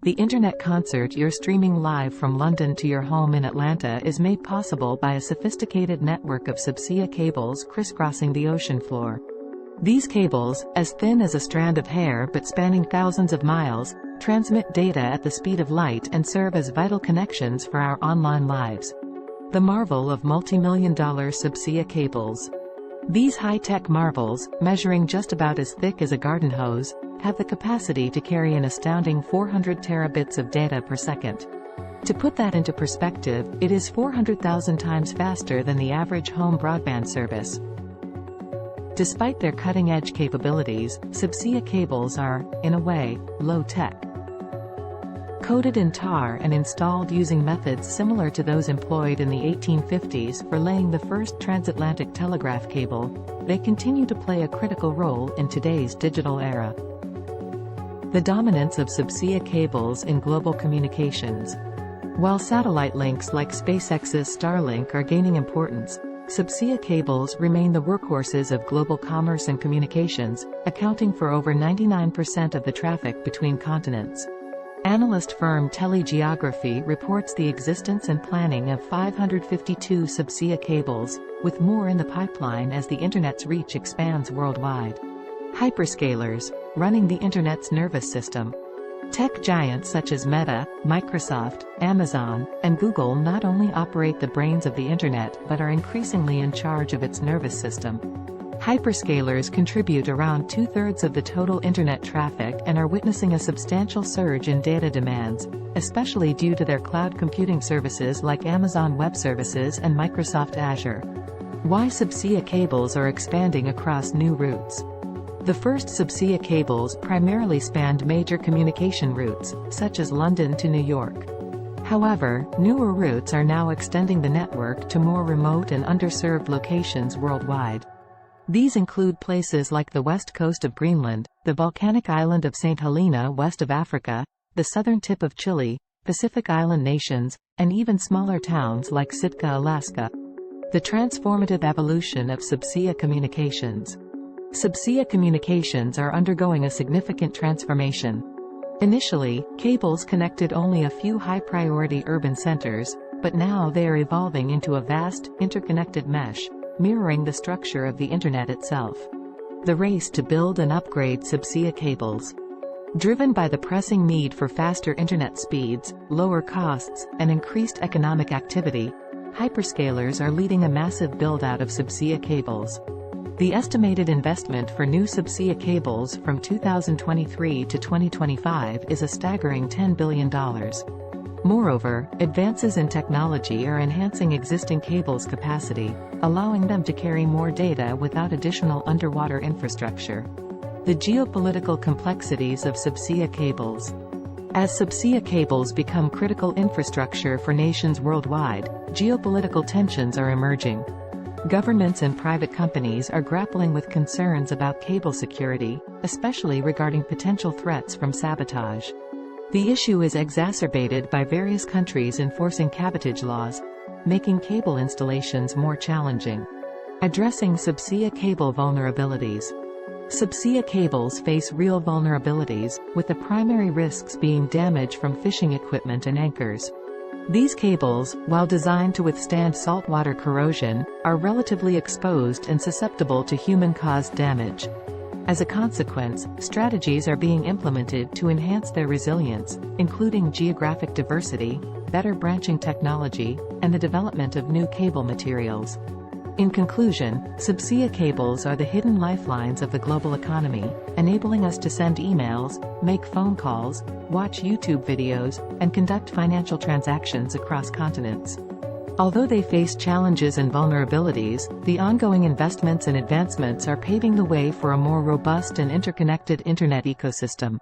The internet concert you're streaming live from London to your home in Atlanta is made possible by a sophisticated network of Subsea cables crisscrossing the ocean floor. These cables, as thin as a strand of hair but spanning thousands of miles, transmit data at the speed of light and serve as vital connections for our online lives. The marvel of multi-million-dollar Subsea cables. These high-tech marvels, measuring just about as thick as a garden hose, have the capacity to carry an astounding 400 terabits of data per second. To put that into perspective, it is 400,000 times faster than the average home broadband service. Despite their cutting-edge capabilities, Subsea cables are, in a way, low-tech. Coated in tar and installed using methods similar to those employed in the 1850s for laying the first transatlantic telegraph cable, they continue to play a critical role in today's digital era. The dominance of Subsea cables in global communications. While satellite links like SpaceX's Starlink are gaining importance, Subsea cables remain the workhorses of global commerce and communications, accounting for over 99% of the traffic between continents. Analyst firm Telegeography reports the existence and planning of 552 Subsea cables, with more in the pipeline as the Internet's reach expands worldwide. Hyperscalers, running the Internet's nervous system. Tech giants such as Meta, Microsoft, Amazon, and Google not only operate the brains of the Internet but are increasingly in charge of its nervous system. Hyperscalers contribute around two-thirds of the total Internet traffic and are witnessing a substantial surge in data demands, especially due to their cloud computing services like Amazon Web Services and Microsoft Azure. Why Subsea cables are expanding across new routes. The first Subsea cables primarily spanned major communication routes, such as London to New York. However, newer routes are now extending the network to more remote and underserved locations worldwide. These include places like the west coast of Greenland, the volcanic island of St. Helena west of Africa, the southern tip of Chile, Pacific Island nations, and even smaller towns like Sitka, Alaska. The transformative evolution of Subsea communications. Subsea communications are undergoing a significant transformation. Initially, cables connected only a few high-priority urban centers, but now they are evolving into a vast, interconnected mesh, mirroring the structure of the Internet itself. The race to build and upgrade Subsea cables. Driven by the pressing need for faster Internet speeds, lower costs, and increased economic activity, hyperscalers are leading a massive build-out of Subsea cables. The estimated investment for new Subsea cables from 2023 to 2025 is a staggering $10 billion. Moreover, advances in technology are enhancing existing cables' capacity, allowing them to carry more data without additional underwater infrastructure. The geopolitical complexities of Subsea cables. As Subsea cables become critical infrastructure for nations worldwide, geopolitical tensions are emerging. Governments and private companies are grappling with concerns about cable security, especially regarding potential threats from sabotage. The issue is exacerbated by various countries enforcing cabotage laws, making cable installations more challenging. Addressing Subsea cable vulnerabilities. Subsea cables face real vulnerabilities, with the primary risks being damage from fishing equipment and anchors. These cables, while designed to withstand saltwater corrosion, are relatively exposed and susceptible to human-caused damage. As a consequence, strategies are being implemented to enhance their resilience, including geographic diversity, better branching technology, and the development of new cable materials. In conclusion, Subsea cables are the hidden lifelines of the global economy, enabling us to send emails, make phone calls, watch YouTube videos, and conduct financial transactions across continents. Although they face challenges and vulnerabilities, the ongoing investments and advancements are paving the way for a more robust and interconnected Internet ecosystem.